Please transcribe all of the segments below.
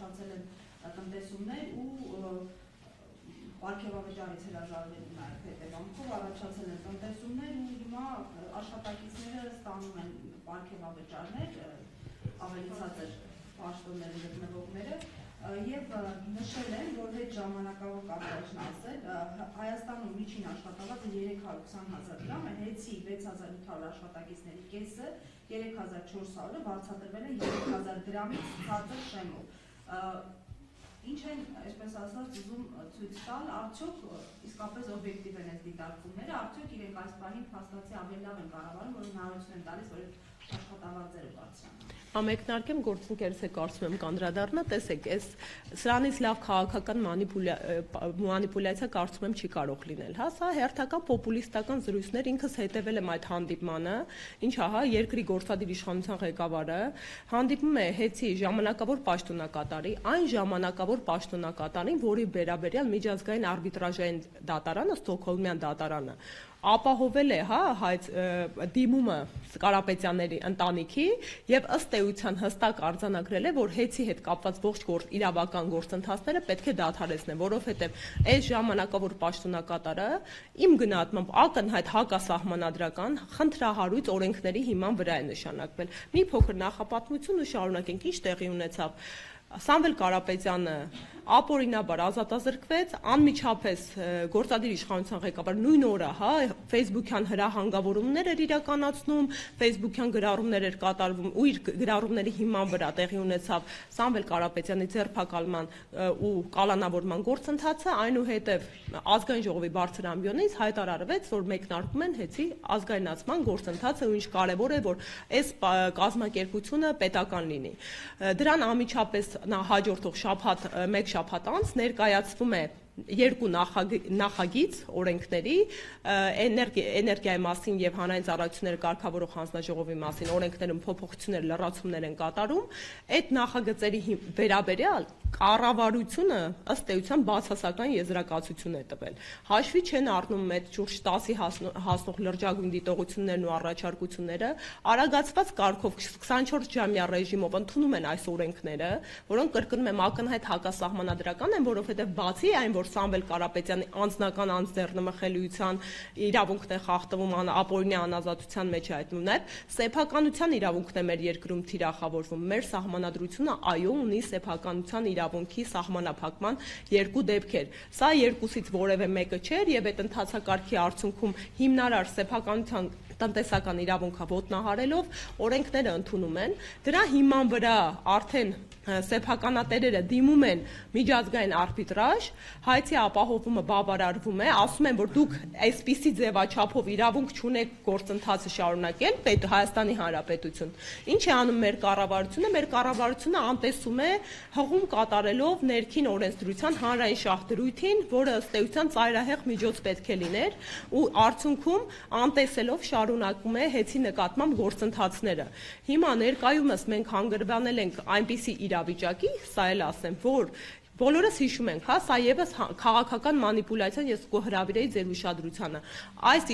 առաջացել են տնտեսումներ ու պարգևավճարից հրաժարվելու նաև հետևանքով առաջացել են տնտեսումներ ու հիմա աշխատակիցները ստանում են պարգևավճարներ, ավելի ցածր պաշտոնների գտնվողները եւ նշել են, որ հետ ժամանակավոր կապարեջն ասել, Հայաստանում միջին աշխատավարձը 320,000 դրամ է, հեցի 6,800 աշխատակիցների կեսը 3,400-ը վարձատրվել է 3,000 դրամից ցածր շեմով։ Ինչ են, այսպես ասած, ուզում ցույց տալ, արդյոք իսկապես օբյեկտիվ են այս դիտարկումները, արդյոք իրենք այս պահին փաստացի ավելի լավ են կառավարում, որ հնարավորություն են տալիս, որ աշխատավարձերը բարձրանան։ Ամեկնարկեմ գործընկերս է կարծում եմ կանդրադառնա, տեսեք, սրանից լավ քաղաքական մանիպուլյացիա կարծում եմ չի կարող լինել, հա, սա հերթական պոպուլիստական զրույցներ, ինքս հետևել եմ այդ հանդիպմանը, ինչ ահա երկրի գործադիր իշխանության ղեկավարը հանդիպում է հեցի ժամանակավոր պաշտոնակատարի, այն ժամանակավոր պաշտոնակատարին, որի վերաբերյալ միջազգային արբիտրաժային դատարանը, Ստոկհոլմյան դատարանը ապահովել է, հա, դիմումը Կարապետյանների ընտանիքի եւ ըստ էության հստակ արձանագրել է, որ հեցի հետ կապված ողջ իրավական գործընթացները պետք է դադարեցնեն, որովհետեւ այս ժամանակավոր պաշտոնակատարը իմ գնահատմամբ ակնհայտ հակասահմանադրական խնդրահարույց օրենքների հիման վրա է նշանակվել։ Մի փոքր նախապատմություն ու շարունակենք, ինչ տեղի ունեցավ։ Սամվել Կարապետյանը ապօրինաբար ազատազրկվեց, անմիջապես գործադիր իշխանության ղեկավար նույն օրը, հա, Facebook-յան հրահանգավորումներ էր իրականացնում, Facebook-յան գրառումներ էր կատարվում ու իր գրառումների հիման վրա տեղի ունեցավ Սամվել Կարապետյանի ձերբակալման ու կալանավորման գործընթացը, այնուհետև ազգային ժողովի բարձր ամբիոնից հայտարարվեց, որ մեկնարկում են հեցի ազգայնացման գործընթացը, ու ինչ կարևոր է, որ այս կազմակերպությունը պետական լինի։ Դրան անմիջապես հաջորդող մեկ շաբաթ անց ներկայացվում է երկու նախագիծ օրենքների էներգիայի մասին եւ հանրային ծառայությունները կարգավորող հանձնաժողովի մասին օրենքներում փոփոխություններ, լրացումներ են կատարում, այդ նախագծերի վերաբերյալ կառավարությունը ըստ էության բացասական եզրակացություն է տվել։ Հաշվի չեն առնում այդ շուրջ 10-ի հասնող լրջագույն դիտողություններն ու առաջարկությունները, արագացված կարգով 24-ժամյա ռեժիմով ընդունում են այս օրենքները, որոնք կրկնում եմ ակնհայտ հակասահմանադրական են, որովհետեւ բացի այն, որ Սամվել Կարապետյանի անձնական անձեռնմխելիության իրավունքն է խախտվում, ապօրինի անազատության մեջ է այդնում, նաև սեփականության իրավունքն է մեր երկրում թիրախավորվում։ Մեր սահմանադրությունը այո ունի սեփականության իրավունքի սահմանափակման երկու դեպքեր։ Սա երկուսից որևէ մեկը չէր եւ այդ ընթացակարգի արդյունքում հիմնարար սեփականության տնտեսական իրավունքը ոտնահարելով օրենքները ընդունում են, դրա հիման վրա արդեն սեփականատերերը դիմում են միջազգային արբիտրաժ, հայցի ապահովումը բավարարվում է, ասում են, որ դուք այսպիսի ձևաչափով իրավունք չունեք գործընթացը շարունակել, Հայաստանի Հանրապետություն։ Ինչ է անում մեր կառավարությունը։ Մեր կառավարությունը անտեսում է հղում կատարելով ներքին օրենսդրության հանրային շահդրույթին, որը ըստ էության ծայրահեղ միջոց պետք է լիներ, ու արդյունքում անտեսելով շարունակում է հեցի նկատմամբ գործընթացները։ Հիմա ներկայումս մենք հանգրվանել ենք այնպիսի իրավիճակի, սա էլ ասեմ, որ բոլորս հիշում ենք, հա, սա եւս քաղաքական մանիպուլյացիան, ես կհրավիրեի ձեր ուշադրությանը։ Այս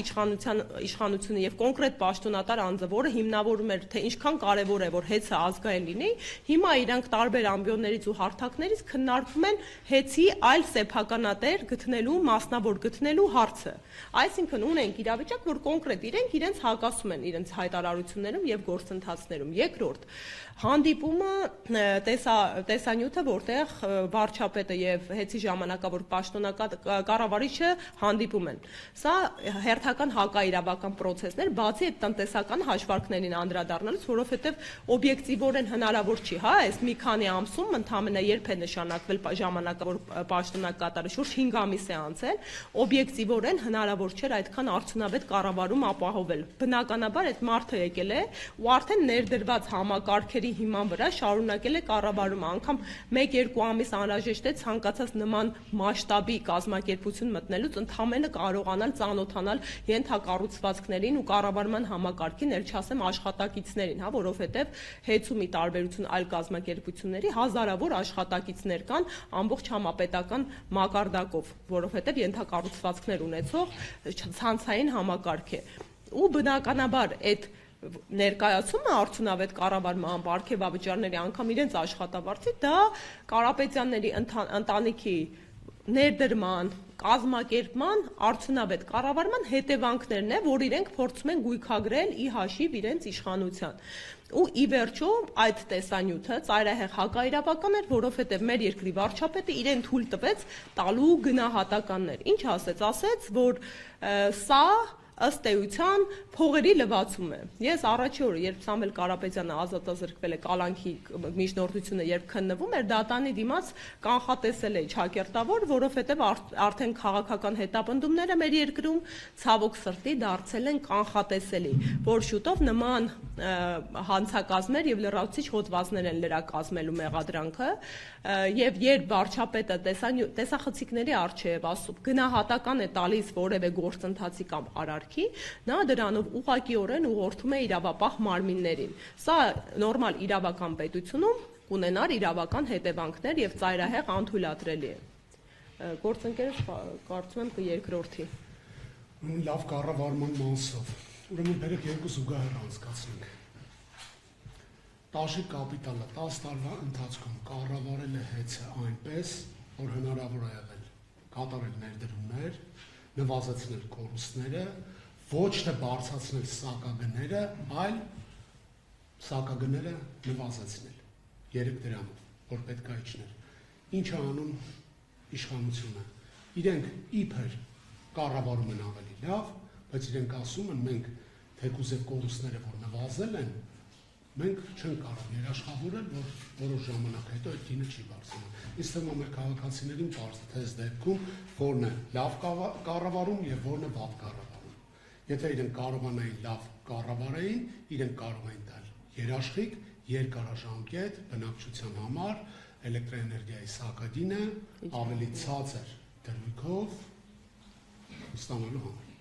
իշխանությունը եւ կոնկրետ պաշտոնատար անձը, որը հիմնավորում էր, թե ինչքան կարեւոր է, որ հեծը ազգային լինի, հիմա իրանք տարբեր ամբիոններից ու հարթակներից քննարկում են հեծի այլ սեփականատեր գտնելու, մասնավոր գտնելու հարցը։ Այսինքն ունենք իրավիճակ, որ կոնկրետ իրենց հակասում են իրենց հայտարարություններում եւ գործընթացներում։ Երկրորդ, հանդիպումը տեսանյութը, որտեղ վարչապետը եւ հեծի ժամանակավոր կառավարիչը հանդիպում են։ Սա հերթական հակաիրավական process-ներ, բացի այդ տնտեսական հաշվարկներին անդրադառնալուց, որովհետեւ օբյեկտիվորեն հնարավոր չի, հա, այս մի քանի ամսում ընդամենը երբ է նշանակվել ժամանակավոր պաշտոնակատարը, շուրջ 5 ամիս է անցել, օբյեկտիվորեն հնարավոր չէր այդքան արդյունավետ կառավարում ապահովել։ Բնականաբար այդ մարդը եկել է ու արդեն ներդրված համակարգերի հիման վրա շարունակել է կառավարումը, անգամ 1-2 ամիս անհրաժեշտ է ցանկացած նման մասշտաբի կազմակերպություն մտնելուց ընդհանրապես կարողանալ ծանոթանալ ենթակառուցվածքներին ու կառավարման համակարգին, ել չասեմ աշխատակիցներին, հա, որովհետև հեծումի տարբերություն այլ կազմակերպությունների հազարավոր աշխատակիցներ կան ամբողջ համապետական մակարդակով, որովհետև ենթակառուցվածքներ ունեցող ցանցային համակարգ է։ Ու բնականաբար այդ ներկայացումը արդյունավետ կառավարման պարգևավճարների անգամ իրենց աշխատավարձի դա Կարապետյանների ընտանիքի ներդրման, կազմակերպման, արդյունավետ կառավարման հետևանքներն է, որ իրենք փորձում են գույքագրել ի հաշիվ իրենց իշխանության։ Ու ի վերջո այդ տեսանյութը ծայրահեղ հակաիրավական էր, որովհետև մեր երկրի վարչապետը իրեն թույլ տվեց տալու գնահատականներ։ Ինչ ասեց, որ սա ըստ էության փողերի լվացում է։ Ես առաջի օրը, երբ Սամվել Կարապետյանը ազատազրկվել է կալանքի միջնորդությունը, երբ քննվում էր, դատանի դիմաց կանխատեսել էի ճակերտավոր, որովհետև արդեն քաղաքական հետապնդումները մեր երկրում ցավոք սրտի դարձել են կանխատեսելի, որ շուտով նման հանցակազմեր եւ լրացուցիչ հոդվածներ են լրակազմելու մեղադրանքը, եւ երբ վարչապետը տեսախցիկների առջեւ ասում գնահատական է տալիս որևէ գործընթացի կամ արարքի, նա դրանով ուղղակիորեն ուղղորդում է իրավապահ մարմիններին։ Սա նորմալ իրավական պետությունում կունենար իրավական հետևանքներ եւ ծայրահեղ անթույլատրելի է։ Գործընկերս կարծում եմ կերկրորդի։ Լավ կառավարման մասով։ Ուրեմն բերեք երկու զուգահեռ անցկացնենք։ Տաշի կապիտալը 10 տարվա ընթացքում կառավարել է հեծը այնպես, որ հնարավոր է եղել կատարել ներդրումներ, նվազեցնել կորուստները, ոչ թե բարձրացնել սակագները, այլ սակագները նվազեցնել 3 դրամով, որ պետք է իջներ։ Ինչ է անում իշխանությունը։ Իրենք իբր կառավարում են ավելի լավ, բայց իրենք ասում են մենք թեկուզ եւ կորուստները որ նվազել են, մենք չենք կարող երաշխավորել, որ որոշ ժամանակ հետո այդ գինը չի բարձրանում։ Իսկ թվում է մեր քաղաքացիներին բարձր թե այս դեպքում որն է լավ կառավարում եւ որն է վատ կառավարում։ Եթե իրենք կարողանային լավ կառավարեին, իրենք կարող էին տալ երաշխիք երկարաժամկետ բնակչության համար էլեկտրոէներգիայի սակագինը ավելի ցածր դրույքով ստանալու համար։